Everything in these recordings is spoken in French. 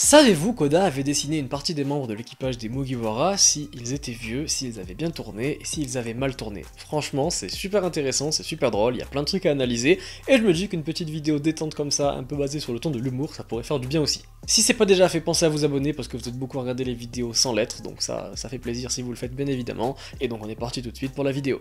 Savez-vous qu'Oda avait dessiné une partie des membres de l'équipage des Mugiwara s'ils étaient vieux, s'ils avaient bien tourné et s'ils avaient mal tourné? Franchement, c'est super intéressant, c'est super drôle, il y a plein de trucs à analyser, et je me dis qu'une petite vidéo détente comme ça, un peu basée sur le ton de l'humour, ça pourrait faire du bien aussi. Si c'est pas déjà fait, pensez à vous abonner parce que vous êtes beaucoup à regarder les vidéos sans lettres, donc ça fait plaisir si vous le faites bien évidemment, et donc on est parti tout de suite pour la vidéo.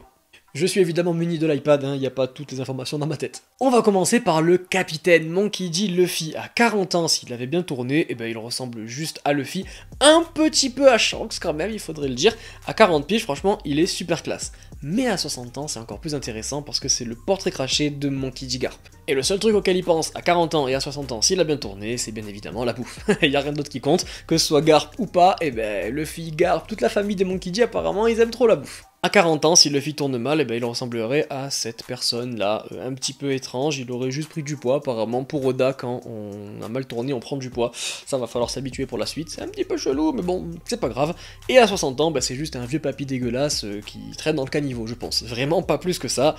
Je suis évidemment muni de l'iPad, il n'y a pas toutes les informations dans ma tête. On va commencer par le capitaine Monkey D. Luffy. À 40 ans, s'il avait bien tourné, eh ben, il ressemble juste à Luffy, un petit peu à Shanks quand même, il faudrait le dire. À 40 piges, franchement, il est super classe. Mais à 60 ans, c'est encore plus intéressant parce que c'est le portrait craché de Monkey D. Garp. Et le seul truc auquel il pense à 40 ans et à 60 ans, s'il a bien tourné, c'est bien évidemment la bouffe. Il n'y a rien d'autre qui compte, que ce soit Garp ou pas, et ben Luffy, Garp, toute la famille des Monkey D, apparemment, ils aiment trop la bouffe. À 40 ans, si Luffy tourne mal, eh ben, il ressemblerait à cette personne-là, un petit peu étrange, il aurait juste pris du poids, apparemment, pour Oda, quand on a mal tourné, on prend du poids, ça va falloir s'habituer pour la suite, c'est un petit peu chelou, mais bon, c'est pas grave. Et à 60 ans, bah, c'est juste un vieux papy dégueulasse qui traîne dans le caniveau, je pense, vraiment pas plus que ça.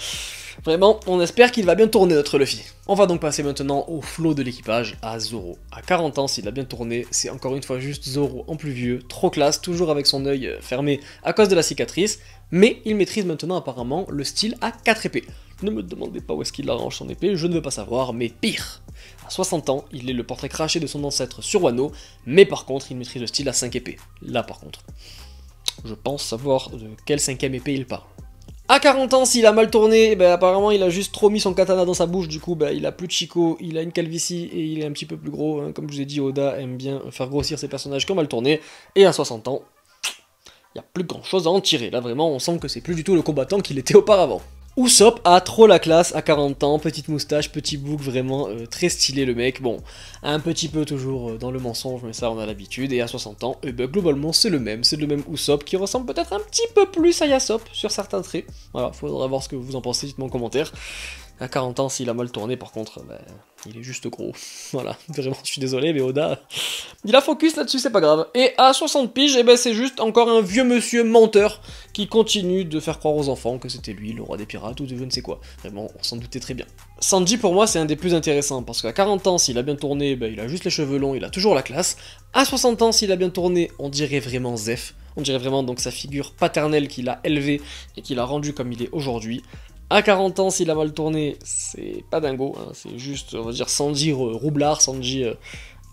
Vraiment, on espère qu'il va bien tourner notre Luffy. On va donc passer maintenant au flot de l'équipage, à Zoro. À 40 ans, s'il a bien tourné, c'est encore une fois juste Zoro en plus vieux, trop classe, toujours avec son œil fermé à cause de la cicatrice, mais il maîtrise maintenant apparemment le style à 4 épées. Ne me demandez pas où est-ce qu'il arrange son épée, je ne veux pas savoir, mais pire. À 60 ans, il est le portrait craché de son ancêtre sur Wano, mais par contre, il maîtrise le style à 5 épées. Là par contre, je pense savoir de quelle 5ème épée il parle. À 40 ans, s'il a mal tourné, ben, apparemment il a juste trop mis son katana dans sa bouche, du coup ben, il a plus de Chico, il a une calvitie et il est un petit peu plus gros, hein. Comme je vous ai dit, Oda aime bien faire grossir ses personnages qui ont mal tourné, et à 60 ans, il n'y a plus grand chose à en tirer, là vraiment on sent que c'est plus du tout le combattant qu'il était auparavant. Usopp a trop la classe à 40 ans, petite moustache, petit bouc, vraiment très stylé le mec, bon, un petit peu toujours dans le mensonge, mais ça on a l'habitude, et à 60 ans, ben, globalement c'est le même Usopp qui ressemble peut-être un petit peu plus à Yasop sur certains traits, voilà, faudra voir ce que vous en pensez, dites-moi en commentaire. À 40 ans, s'il a mal tourné, par contre, ben, il est juste gros. Voilà, vraiment, je suis désolé, mais Oda, il a focus là-dessus, c'est pas grave. Et à 60 piges, eh ben, c'est juste encore un vieux monsieur menteur qui continue de faire croire aux enfants que c'était lui, le roi des pirates, ou de je ne sais quoi. Vraiment, on s'en doutait très bien. Sanji, pour moi, c'est un des plus intéressants, parce qu'à 40 ans, s'il a bien tourné, ben, il a juste les cheveux longs, il a toujours la classe. À 60 ans, s'il a bien tourné, on dirait vraiment Zeph. On dirait vraiment donc sa figure paternelle qu'il a élevée et qu'il a rendue comme il est aujourd'hui. À 40 ans, s'il a mal tourné, c'est pas dingo, hein, c'est juste, on va dire, Sanji roublard, Sanji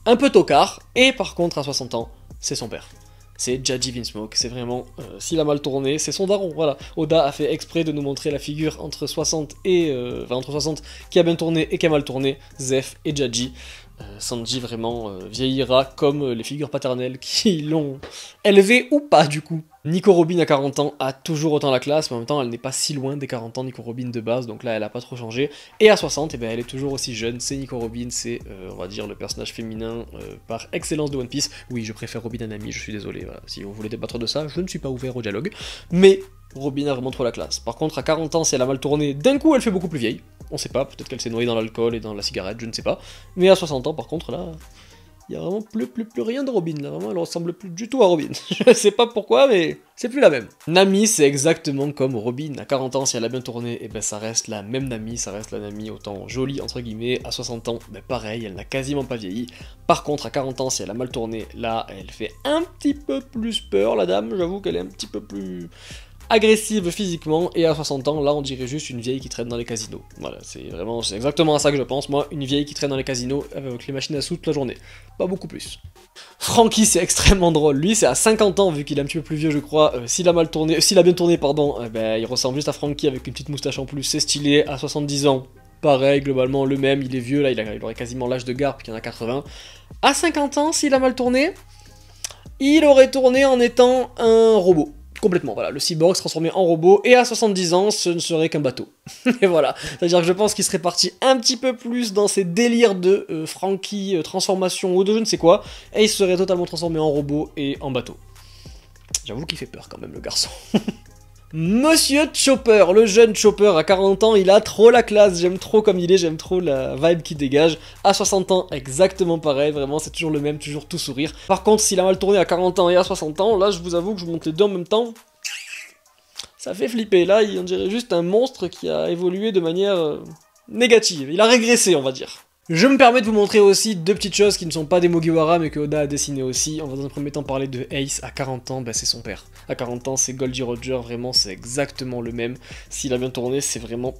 un peu tocard. Et par contre, à 60 ans, c'est son père. C'est Jaji Vinsmoke, c'est vraiment, s'il a mal tourné, c'est son daron, voilà. Oda a fait exprès de nous montrer la figure entre 60 et... entre 60 qui a bien tourné et qui a mal tourné, Zeph et Jaji. Sanji vraiment vieillira comme les figures paternelles qui l'ont élevé ou pas du coup. Nico Robin à 40 ans a toujours autant la classe, mais en même temps elle n'est pas si loin des 40 ans Nico Robin de base, donc là elle a pas trop changé. Et à 60, eh ben, elle est toujours aussi jeune, c'est Nico Robin, c'est on va dire le personnage féminin par excellence de One Piece. Oui, je préfère Robin à Nami, je suis désolé, voilà. Si vous voulez débattre de ça, je ne suis pas ouvert au dialogue. Mais Robin a vraiment trop la classe. Par contre à 40 ans, si elle a mal tourné, d'un coup elle fait beaucoup plus vieille. On sait pas, peut-être qu'elle s'est noyée dans l'alcool et dans la cigarette, je ne sais pas. Mais à 60 ans, par contre, là, il y a vraiment plus rien de Robin, là, vraiment, elle ressemble plus du tout à Robin. Je sais pas pourquoi, mais c'est plus la même. Nami, c'est exactement comme Robin. À 40 ans, si elle a bien tourné, et ben ça reste la même Nami, ça reste la Nami autant jolie, entre guillemets. À 60 ans, ben pareil, elle n'a quasiment pas vieilli. Par contre, à 40 ans, si elle a mal tourné, là, elle fait un petit peu plus peur, la dame, j'avoue qu'elle est un petit peu plus... agressive physiquement, et à 60 ans, là on dirait juste une vieille qui traîne dans les casinos. Voilà, c'est exactement à ça que je pense, moi, une vieille qui traîne dans les casinos avec les machines à sous toute la journée. Pas beaucoup plus. Franky, c'est extrêmement drôle, lui c'est à 50 ans, vu qu'il est un petit peu plus vieux je crois, s'il a bien tourné, pardon, ben, il ressemble juste à Franky avec une petite moustache en plus, c'est stylé. À 70 ans, pareil, globalement le même, il est vieux, là il aurait quasiment l'âge de Garp qui en a 80. À 50 ans, s'il a mal tourné, il aurait tourné en étant un robot. Complètement, voilà, le cyborg se transformait en robot, et à 70 ans, ce ne serait qu'un bateau. Et voilà, c'est-à-dire que je pense qu'il serait parti un petit peu plus dans ces délires de Franky, transformation ou de je ne sais quoi, et il serait totalement transformé en robot et en bateau. J'avoue qu'il fait peur quand même, le garçon. Monsieur Chopper, le jeune Chopper à 40 ans, il a trop la classe, j'aime trop comme il est, j'aime trop la vibe qu'il dégage. À 60 ans, exactement pareil, vraiment c'est toujours le même, toujours tout sourire. Par contre, s'il a mal tourné à 40 ans et à 60 ans, là je vous avoue que je monte les deux en même temps, ça fait flipper. Là, on dirait juste un monstre qui a évolué de manière négative, il a régressé on va dire. Je me permets de vous montrer aussi deux petites choses qui ne sont pas des Mugiwara mais que Oda a dessiné aussi. On va dans un premier temps parler de Ace à 40 ans, bah c'est son père. À 40 ans c'est Goldie Roger, vraiment c'est exactement le même. S'il a bien tourné c'est vraiment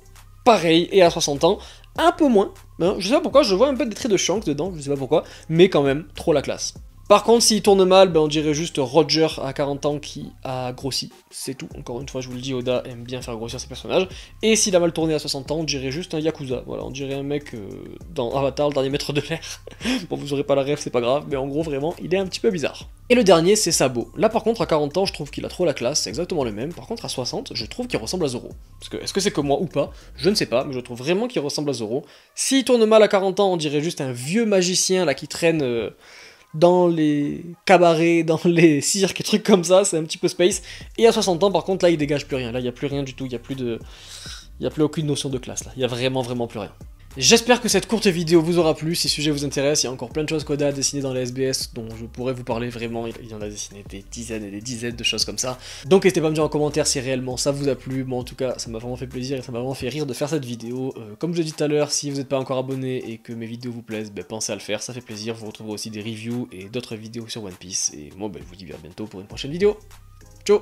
pareil, et à 60 ans, un peu moins. Hein, je sais pas pourquoi, je vois un peu des traits de Shanks dedans, je sais pas pourquoi, mais quand même, trop la classe. Par contre, s'il tourne mal, ben on dirait juste Roger à 40 ans qui a grossi. C'est tout. Encore une fois, je vous le dis, Oda aime bien faire grossir ses personnages. Et s'il a mal tourné à 60 ans, on dirait juste un Yakuza. Voilà, on dirait un mec dans Avatar, le dernier maître de l'air. Bon, vous aurez pas la rêve, c'est pas grave, mais en gros, vraiment, il est un petit peu bizarre. Et le dernier, c'est Sabo. Là, par contre, à 40 ans, je trouve qu'il a trop la classe, c'est exactement le même. Par contre, à 60, je trouve qu'il ressemble à Zoro. Parce que, est-ce que c'est que moi ou pas? Je ne sais pas, mais je trouve vraiment qu'il ressemble à Zoro. S'il tourne mal à 40 ans, on dirait juste un vieux magicien, là, qui traîne... dans les cabarets, dans les cirques et trucs comme ça, c'est un petit peu space. Et à 60 ans, par contre, là, il dégage plus rien. Là, il n'y a plus rien du tout, il n'y a plus aucune notion de classe, là. Il n'y a vraiment plus rien. J'espère que cette courte vidéo vous aura plu, si le sujet vous intéresse, il y a encore plein de choses qu'Oda a dessinées dans la SBS dont je pourrais vous parler vraiment, il en a dessiné des dizaines et des dizaines de choses comme ça. Donc n'hésitez pas à me dire en commentaire si réellement ça vous a plu, moi en tout cas ça m'a vraiment fait plaisir et ça m'a vraiment fait rire de faire cette vidéo. Comme je l'ai dit tout à l'heure, si vous n'êtes pas encore abonné et que mes vidéos vous plaisent, ben, pensez à le faire, ça fait plaisir, vous retrouverez aussi des reviews et d'autres vidéos sur One Piece, et moi ben, je vous dis à bientôt pour une prochaine vidéo. Ciao.